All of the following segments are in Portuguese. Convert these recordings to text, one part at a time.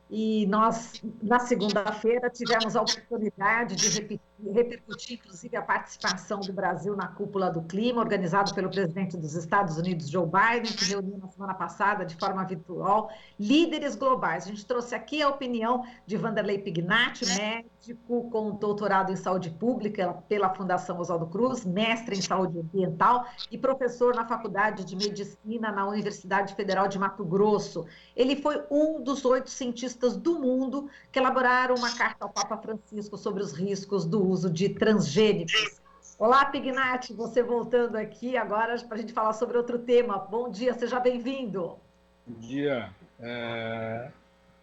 E nós, na segunda-feira, tivemos a oportunidade de repercutir, inclusive, a participação do Brasil na Cúpula do Clima, organizado pelo presidente dos Estados Unidos, Joe Biden, que reuniu na semana passada, de forma virtual, líderes globais. A gente trouxe aqui a opinião de Vanderlei Pignatti, médico com doutorado em saúde pública pela Fundação Oswaldo Cruz, mestre em saúde ambiental e professor na Faculdade de Medicina na Universidade Federal de Mato Grosso. Ele foi um dos 8 cientistas do mundo que elaboraram uma carta ao Papa Francisco sobre os riscos do uso de transgênicos. Olá, Pignatti, você voltando aqui agora para a gente falar sobre outro tema. Bom dia, seja bem-vindo. Bom dia.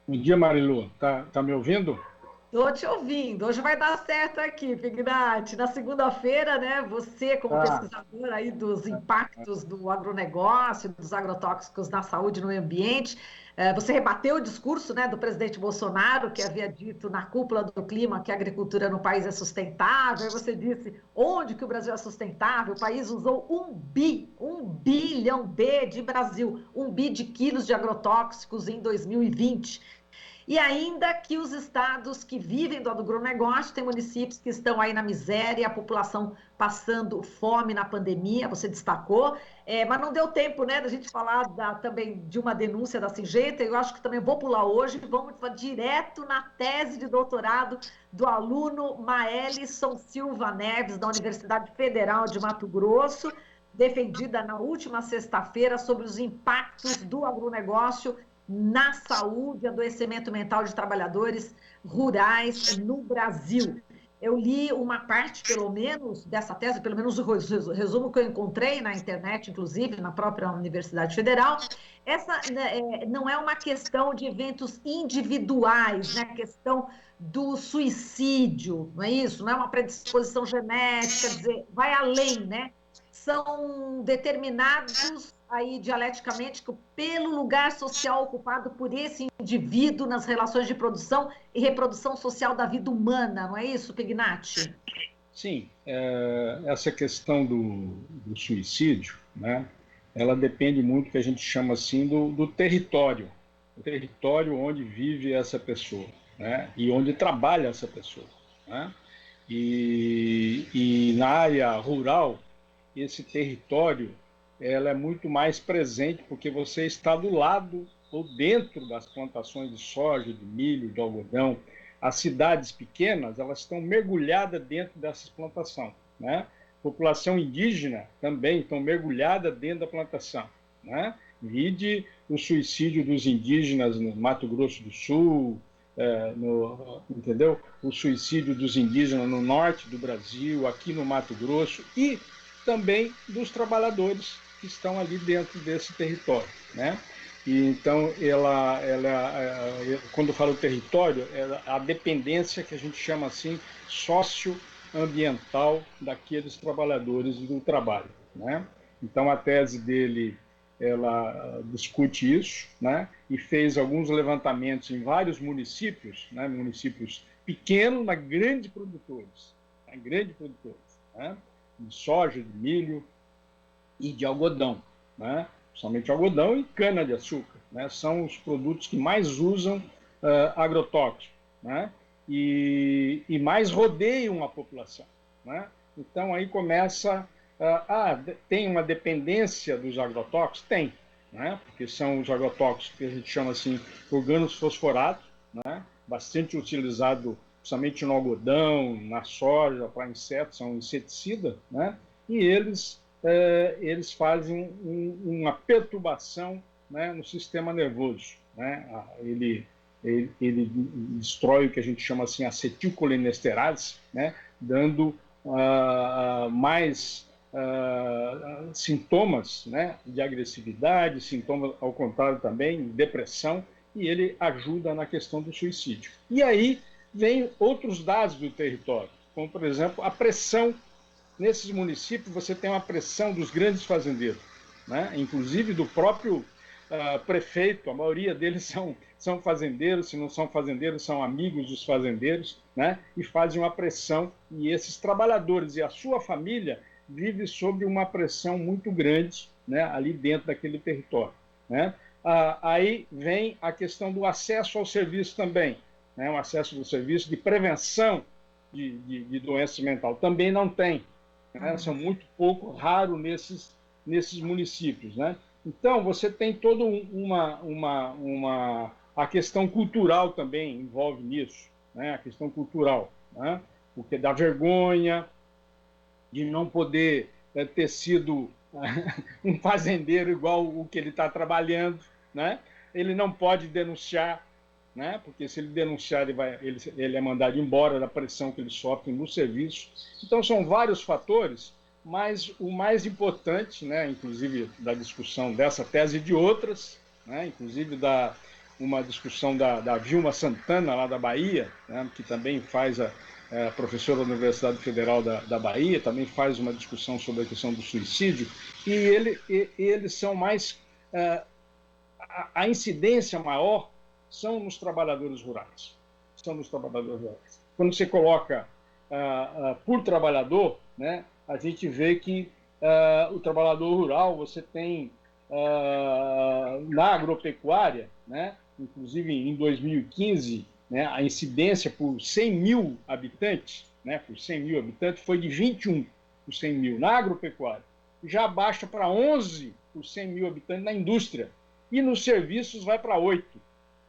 Bom dia, Marilu. Tá me ouvindo? Estou te ouvindo. Hoje vai dar certo aqui, Pignatti. Na segunda-feira, né, você, como pesquisador aí dos impactos do agronegócio, dos agrotóxicos na saúde e no meio ambiente, você rebateu o discurso, né, do presidente Bolsonaro, que havia dito na cúpula do clima que a agricultura no país é sustentável. Aí você disse onde que o Brasil é sustentável. O país usou 1 bilhão de Brasil, 1 bi de quilos de agrotóxicos em 2020. E ainda que os estados que vivem do agronegócio, tem municípios que estão aí na miséria, a população passando fome na pandemia, você destacou, mas não deu tempo, né, da gente falar também de uma denúncia da Singenta. Eu acho que também vou pular hoje, vamos direto na tese de doutorado do aluno Maelison Silva Neves, da Universidade Federal de Mato Grosso, defendida na última sexta-feira sobre os impactos do agronegócio na saúde e adoecimento mental de trabalhadores rurais no Brasil. Eu li uma parte, pelo menos, dessa tese, pelo menos o resumo que eu encontrei na internet, inclusive, na própria Universidade Federal. Essa não é uma questão de eventos individuais, né? A questão do suicídio, não é isso? Não é uma predisposição genética, quer dizer, vai além, né? São determinados aí dialeticamente pelo lugar social ocupado por esse indivíduo nas relações de produção e reprodução social da vida humana, não é isso, Pignatti? Sim, essa questão do suicídio, né, ela depende muito, que a gente chama assim, do território, o território onde vive essa pessoa, né, e onde trabalha essa pessoa, né, e na área rural, esse território ela é muito mais presente, porque você está do lado ou dentro das plantações de soja, de milho, de algodão. As cidades pequenas, elas estão mergulhadas dentro dessas plantações, né? População indígena também estão mergulhada dentro da plantação, né? Vide o suicídio dos indígenas no Mato Grosso do Sul, entendeu? O suicídio dos indígenas no norte do Brasil, aqui no Mato Grosso, e também dos trabalhadores que estão ali dentro desse território, né? E então, quando eu falo território, é a dependência que a gente chama assim socioambiental daqueles trabalhadores do trabalho, né? Então, a tese dele, ela discute isso, né? E fez alguns levantamentos em vários municípios, né? Municípios pequenos, mas grandes produtores, né? De soja, de milho e de algodão, né? Principalmente algodão e cana-de-açúcar, né? São os produtos que mais usam agrotóxicos, né? E mais rodeiam a população, né? Então aí começa tem uma dependência dos agrotóxicos? Tem, né? Porque são os agrotóxicos que a gente chama assim organosfosforados, né? Bastante utilizado principalmente no algodão, na soja, para insetos, são inseticidas, né? E eles fazem uma perturbação, né, no sistema nervoso, né? Ele destrói o que a gente chama assim acetilcolinesterase, né? Dando mais sintomas, né, de agressividade, sintomas ao contrário também, depressão, e ele ajuda na questão do suicídio. E aí vem outros dados do território, como, por exemplo, a pressão. Nesses municípios, você tem uma pressão dos grandes fazendeiros, né? Inclusive do próprio prefeito, a maioria deles são fazendeiros, se não são fazendeiros, são amigos dos fazendeiros, né? E fazem uma pressão, e esses trabalhadores e a sua família vivem sob uma pressão muito grande, né? Ali dentro daquele território, né? aí vem a questão do acesso ao serviço também, né? O acesso do serviço de prevenção de doença mental também não tem, né? São muito pouco, raro nesses municípios, né? Então, você tem toda a questão cultural também envolve nisso, né? A questão cultural, né? Porque dá vergonha de não poder ter sido um fazendeiro igual o que ele está trabalhando, né? Ele não pode denunciar, né? Porque se ele denunciar, ele é mandado embora da pressão que ele sofre no serviço. Então, são vários fatores, mas o mais importante, né, inclusive da discussão dessa tese e de outras, né, inclusive uma discussão da Vilma Santana, lá da Bahia, né, que também faz professora da Universidade Federal da Bahia, também faz uma discussão sobre a questão do suicídio, e eles são mais... a incidência maior são nos trabalhadores rurais. São nos trabalhadores rurais. Quando você coloca por trabalhador, né, a gente vê que o trabalhador rural, você tem na agropecuária, né, inclusive em 2015, né, a incidência por 100 mil habitantes, né, foi de 21 por 100 mil na agropecuária. Já baixa para 11 por 100 mil habitantes na indústria. E nos serviços vai para 8.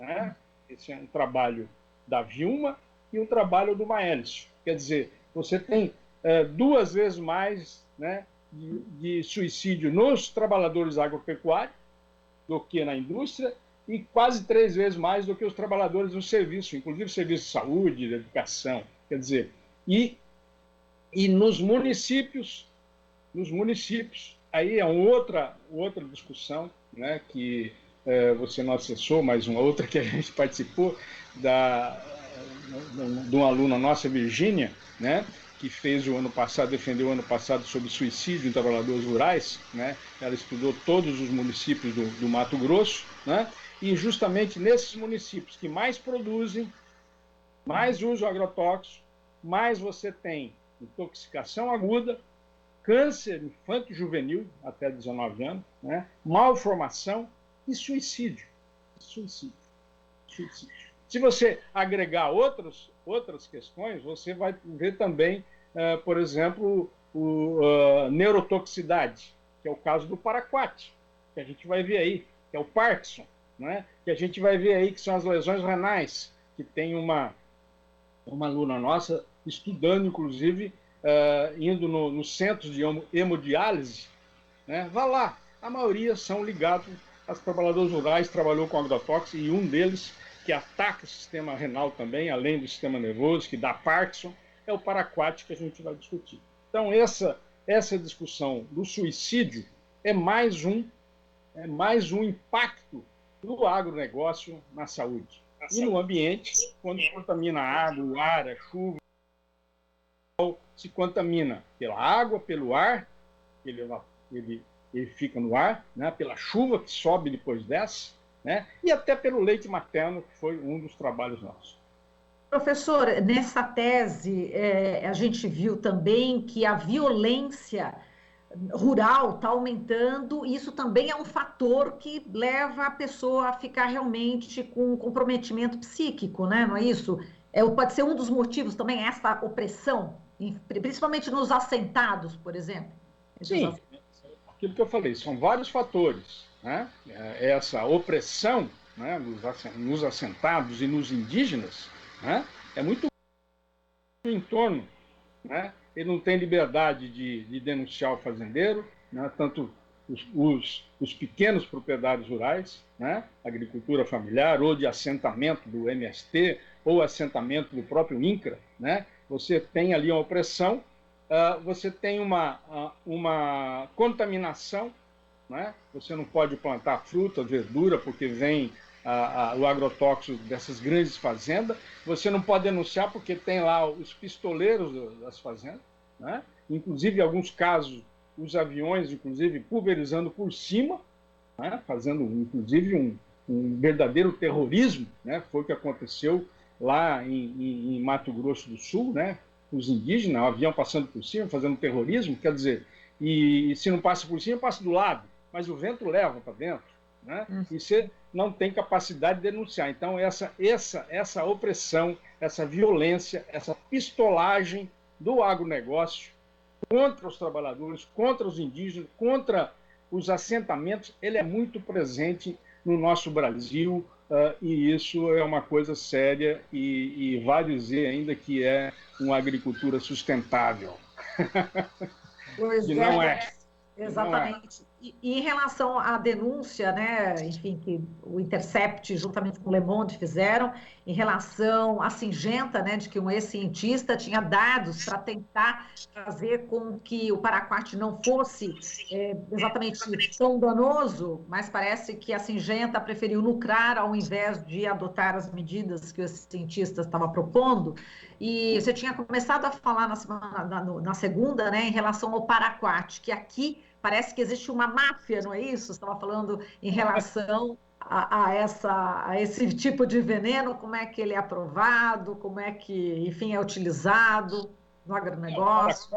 Né? Esse é um trabalho da Vilma e um trabalho do Maélicio. Quer dizer, você tem 2 vezes mais, né, de suicídio nos trabalhadores agropecuários do que na indústria e quase 3 vezes mais do que os trabalhadores no serviço, inclusive serviço de saúde, de educação. Quer dizer, e nos municípios, aí é outra discussão, né, que você não acessou, mas uma outra que a gente participou, de uma aluna nossa, Virgínia, né, que defendeu o ano passado sobre suicídio em trabalhadores rurais, né? Ela estudou todos os municípios do Mato Grosso, né? E justamente nesses municípios que mais produzem, mais usam agrotóxicos, mais você tem intoxicação aguda, câncer infanto-juvenil até 19 anos, né? Malformação e suicídio. Se você agregar outras questões, você vai ver também, por exemplo, neurotoxicidade, que é o caso do paraquat, que a gente vai ver aí, que é o Parkinson, né? Que a gente vai ver aí que são as lesões renais, que tem uma aluna nossa estudando, inclusive, indo nos centros de hemodiálise, né? Vá lá, a maioria são ligados aos trabalhadores rurais, trabalhou com agrotóxicos, e um deles que ataca o sistema renal também, além do sistema nervoso, que dá Parkinson, é o paraquat que a gente vai discutir. Então, essa discussão do suicídio é mais um impacto do agronegócio na saúde. E no ambiente, quando contamina a água, o ar, a chuva, se contamina pela água, pelo ar, ele fica no ar, né, pela chuva que sobe depois desce, né, e até pelo leite materno, que foi um dos trabalhos nossos. Professor, nessa tese, a gente viu também que a violência rural está aumentando, e isso também é um fator que leva a pessoa a ficar realmente com um comprometimento psíquico, né? Não é isso? Pode ser um dos motivos também, essa opressão, principalmente nos assentados, por exemplo. Sim, aquilo que eu falei, são vários fatores, né? Essa opressão, né, nos assentados e nos indígenas, né, é muito no entorno, né? Ele não tem liberdade de denunciar o fazendeiro, né? Tanto os pequenos proprietários rurais, né? Agricultura familiar, ou de assentamento do MST, ou assentamento do próprio INCRA, né? Você tem ali uma opressão, você tem uma contaminação, né? Você não pode plantar fruta, verdura, porque vem o agrotóxico dessas grandes fazendas. Você não pode denunciar porque tem lá os pistoleiros das fazendas, né? Inclusive, em alguns casos, os aviões, inclusive, pulverizando por cima, né? Fazendo, inclusive, um verdadeiro terrorismo, né? Foi o que aconteceu lá em Mato Grosso do Sul, né? Os indígenas, o avião passando por cima, fazendo terrorismo, quer dizer, e se não passa por cima, passa do lado, mas o vento leva para dentro, né? E você não tem capacidade de denunciar. Então, essa opressão, essa violência, essa pistolagem do agronegócio contra os trabalhadores, contra os indígenas, contra os assentamentos, ele é muito presente no nosso Brasil, e isso é uma coisa séria, e vai dizer ainda que é uma agricultura sustentável. Pois Que não é. exatamente. E em relação à denúncia, né, enfim, que o Intercept, juntamente com o Le Monde, fizeram, em relação à Singenta, né, de que um ex-cientista tinha dados para tentar fazer com que o paraquat não fosse exatamente tão danoso, mas parece que a Singenta preferiu lucrar ao invés de adotar as medidas que o cientista estava propondo. E você tinha começado a falar na segunda, né, em relação ao paraquat, que aqui parece que existe uma máfia, não é isso? Você estava falando em relação a esse tipo de veneno, como é que ele é aprovado, como é que, enfim, é utilizado no agronegócio.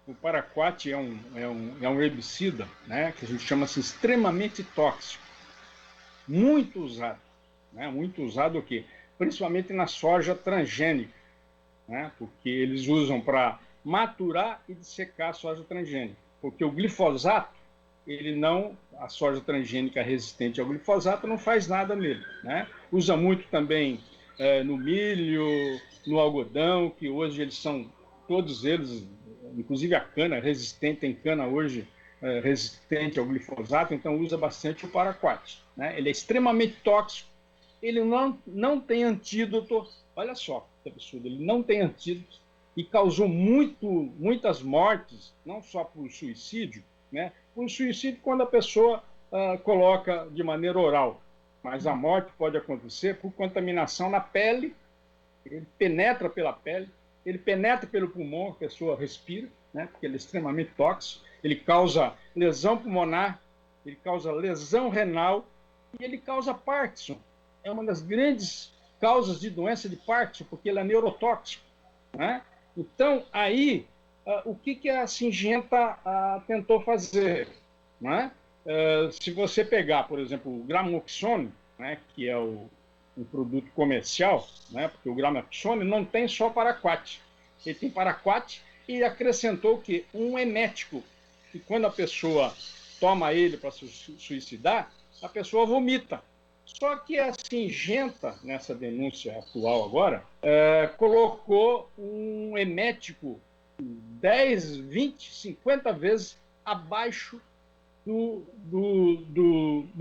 O paraquat é um herbicida, né, que a gente chama assim, extremamente tóxico, muito usado. Né, muito usado o quê? Principalmente na soja transgênica, né, porque eles usam para maturar e dissecar a soja transgênica. Porque o glifosato, a soja transgênica resistente ao glifosato não faz nada nele. Né? Usa muito também no milho, no algodão, que hoje todos eles, inclusive a cana, tem cana hoje resistente ao glifosato, então usa bastante o paraquat. Né? Ele é extremamente tóxico, ele não tem antídoto, olha só que absurdo, ele não tem antídoto, e causou muitas mortes, não só por suicídio, né? Por suicídio quando a pessoa coloca de maneira oral, mas a morte pode acontecer por contaminação na pele, ele penetra pela pele, ele penetra pelo pulmão, a pessoa respira, né? Porque ele é extremamente tóxico, ele causa lesão pulmonar, ele causa lesão renal e ele causa Parkinson. É uma das grandes causas de doença de Parkinson, porque ele é neurotóxico, né? Então, aí, o que a Singenta tentou fazer? Né? Se você pegar, por exemplo, o Gramoxone, né, que é um produto comercial, né, porque o Gramoxone não tem só paraquat, ele tem paraquat e acrescentou o quê? Um emético, que quando a pessoa toma ele para se suicidar, a pessoa vomita. Só que a Singenta, nessa denúncia atual agora, colocou um emético 10, 20, 50 vezes abaixo do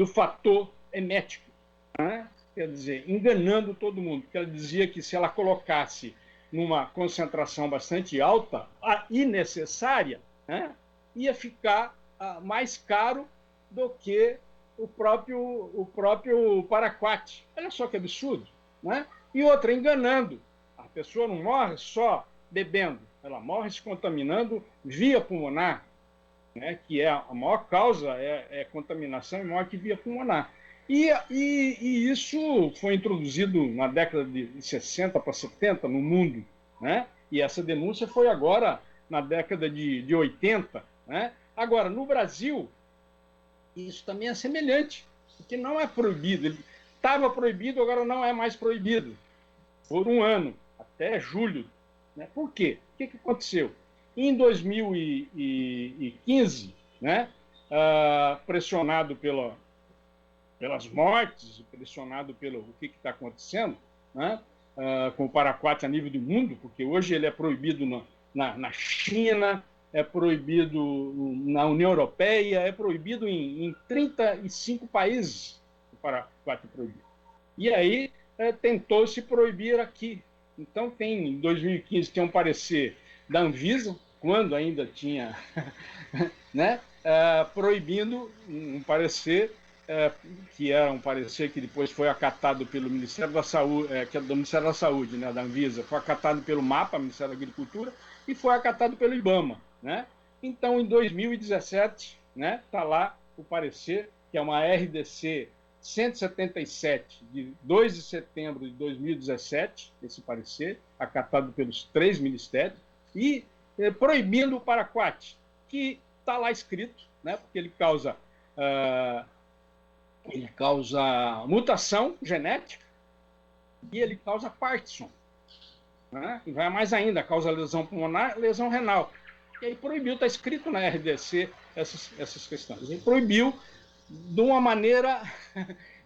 fator emético. Né? Quer dizer, enganando todo mundo. Porque ela dizia que se ela colocasse numa concentração bastante alta e necessária, né, ia ficar mais caro do que o próprio paraquat. Olha só que absurdo. Né? E outra, enganando. A pessoa não morre só bebendo, ela morre se contaminando via pulmonar, né? Que é a maior causa, é contaminação e morte via pulmonar. E isso foi introduzido na década de 60 para 70 no mundo. Né? E essa denúncia foi agora na década de 80. Né? Agora, no Brasil, isso também é semelhante, porque não é proibido. Ele estava proibido, agora não é mais proibido. Por um ano, até julho. Né? Por quê? O que aconteceu? Em 2015, né, pressionado pelas mortes, pressionado pelo o que está acontecendo, né, com o paraquat a nível do mundo, porque hoje ele é proibido na China, é proibido na União Europeia, é proibido em 35 países o paraquat é proibido. E aí tentou se proibir aqui. Então, em 2015, tem um parecer da Anvisa, quando ainda tinha, né, proibindo um parecer que era um parecer que depois foi acatado pelo Ministério da Saúde, que é do Ministério da Saúde, né, da Anvisa, foi acatado pelo MAPA, Ministério da Agricultura, e foi acatado pelo IBAMA. Né? Então, em 2017, né, está lá o parecer, que é uma RDC 177, de 2 de setembro de 2017, esse parecer, acatado pelos 3 ministérios, e proibindo o paraquat, que está lá escrito, né, porque ele causa ele causa mutação genética e ele causa Parkinson. Né? E vai mais ainda, causa lesão pulmonar, lesão renal. E aí proibiu, está escrito na RDC essas questões. Ele proibiu de uma maneira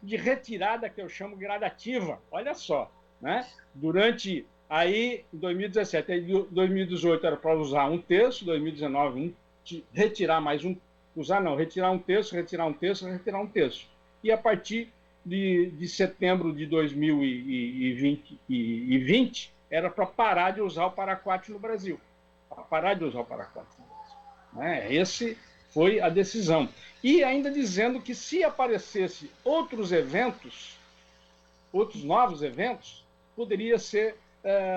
de retirada que eu chamo gradativa. Olha só, né? Durante aí, em 2017, aí 2018 era para usar 1/3, 2019 retirar mais retirar 1/3, retirar 1/3, retirar 1/3. E a partir de setembro de 2020 era para parar de usar o paraquat no Brasil. Para parar de usar o paraquat no Brasil. Né? Esse foi a decisão. E ainda dizendo que se aparecesse outros novos eventos, poderia ser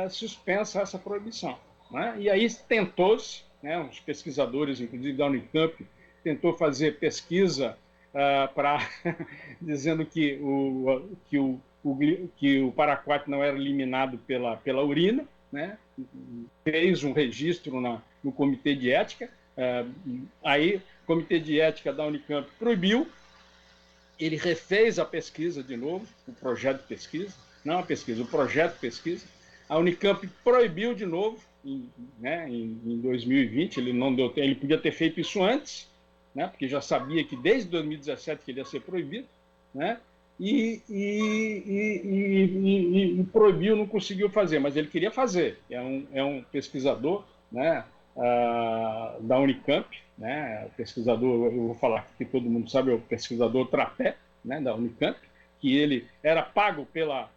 suspensa essa proibição. Né? E aí tentou-se, né, os pesquisadores, inclusive da Unicamp, tentou fazer pesquisa dizendo que o paraquat não era eliminado pela urina, né? Fez um registro no Comitê de Ética, aí o Comitê de Ética da Unicamp proibiu, ele refez a pesquisa de novo, o projeto de pesquisa, não a pesquisa, o projeto de pesquisa, a Unicamp proibiu de novo, em 2020, ele não deu tempo, ele podia ter feito isso antes, né, porque já sabia que desde 2017 que ele ia ser proibido, né, e proibiu, não conseguiu fazer, mas ele queria fazer. É um pesquisador, né, da Unicamp, né, pesquisador, eu vou falar que todo mundo sabe, é o pesquisador Trapé, né, da Unicamp, que ele era pago pela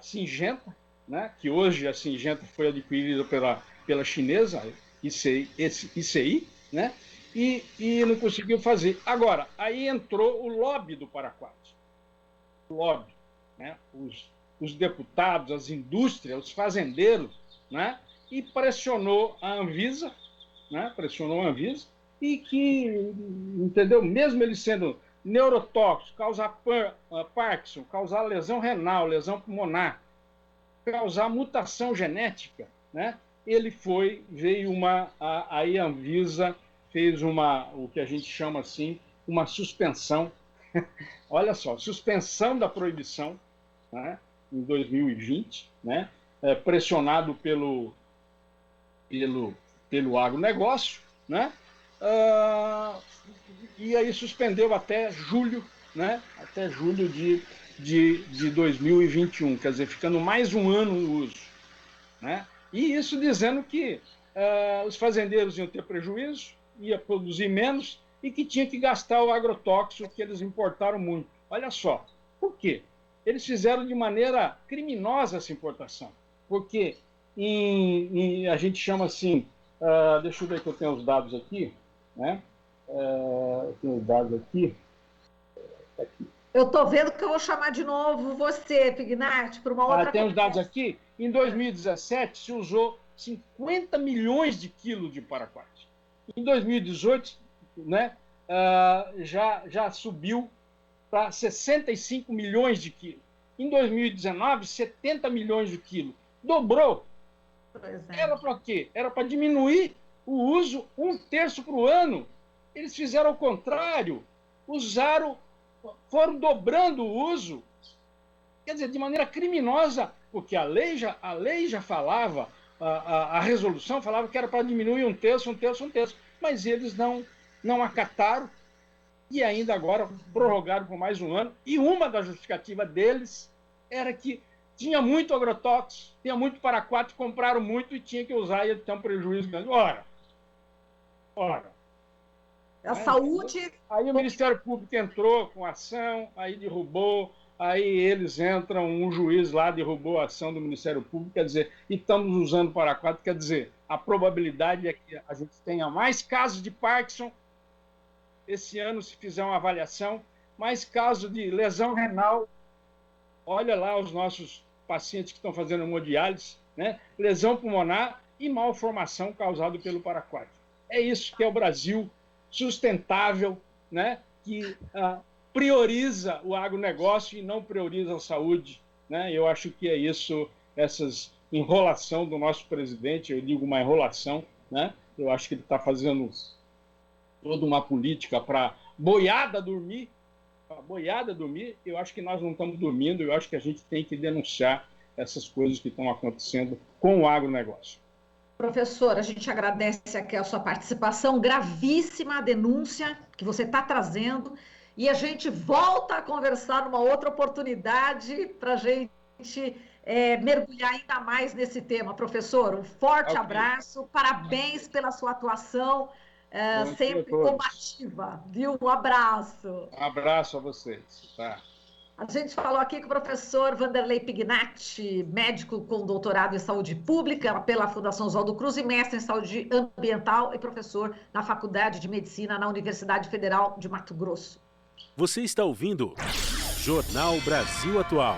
Syngenta, né, que hoje a Syngenta foi adquirida pela chinesa, ICI, né, e não conseguiu fazer. Agora, aí entrou o lobby do paraquat. O lobby, né? Os deputados, as indústrias, os fazendeiros, né? E pressionou a Anvisa, né? Pressionou a Anvisa, e que, entendeu? Mesmo ele sendo neurotóxico, causar Parkinson, causar lesão renal, lesão pulmonar, causar mutação genética, né? Aí a Anvisa fez o que a gente chama assim, uma suspensão. Olha só, suspensão da proibição, né, em 2020, né, pressionado pelo agronegócio, né, e aí suspendeu até julho, né, até julho de 2021, quer dizer, ficando mais um ano no uso. Né, e isso dizendo que os fazendeiros iam ter prejuízo, ia produzir menos e que tinha que gastar o agrotóxico que eles importaram muito. Olha só, por quê? Eles fizeram de maneira criminosa essa importação, porque a gente chama assim, deixa eu ver que eu tenho os dados aqui, né? Eu tenho os dados aqui. Eu estou vendo que eu vou chamar de novo você, Pignatti, para uma outra tem os dados aqui. Em 2017 se usou 50 milhões de quilos de paraquat. Em 2018, né, já subiu para 65 milhões de quilos. Em 2019, 70 milhões de quilos. Dobrou. Era para quê? Era para diminuir o uso 1/3 por ano. Eles fizeram o contrário. Foram dobrando o uso. Quer dizer, de maneira criminosa, porque a lei já falava, a resolução falava que era para diminuir 1/3, mas eles não acataram e ainda agora prorrogaram por mais um ano. E uma das justificativas deles era que tinha muito agrotóxico, tinha muito paraquat, compraram muito e tinha que usar e ia ter um prejuízo grande. Ora. A saúde... Aí o Ministério Público entrou com ação, aí derrubou, aí eles entram, um juiz lá derrubou a ação do Ministério Público, quer dizer, e estamos usando paraquat, quer dizer, a probabilidade é que a gente tenha mais casos de Parkinson esse ano, se fizer uma avaliação, mais casos de lesão renal. Olha lá os nossos pacientes que estão fazendo hemodiálise, né? Lesão pulmonar e malformação causada pelo paraquat. É isso que é o Brasil sustentável, né? Que prioriza o agronegócio e não prioriza a saúde, né? Eu acho que é isso, essas enrolação do nosso presidente, eu digo uma enrolação, né? Eu acho que ele está fazendo toda uma política para boiada dormir, a boiada dormir, eu acho que nós não estamos dormindo, eu acho que a gente tem que denunciar essas coisas que estão acontecendo com o agronegócio. Professor, a gente agradece aqui a sua participação, gravíssima a denúncia que você está trazendo, e a gente volta a conversar numa outra oportunidade para a gente mergulhar ainda mais nesse tema. Professor, um forte abraço, parabéns pela sua atuação, sempre combativa, viu? Um abraço. Um abraço a vocês. Tá. A gente falou aqui com o professor Vanderlei Pignatti, médico com doutorado em saúde pública pela Fundação Oswaldo Cruz e mestre em saúde ambiental e professor na Faculdade de Medicina na Universidade Federal de Mato Grosso. Você está ouvindo Jornal Brasil Atual.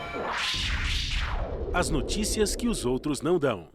As notícias que os outros não dão.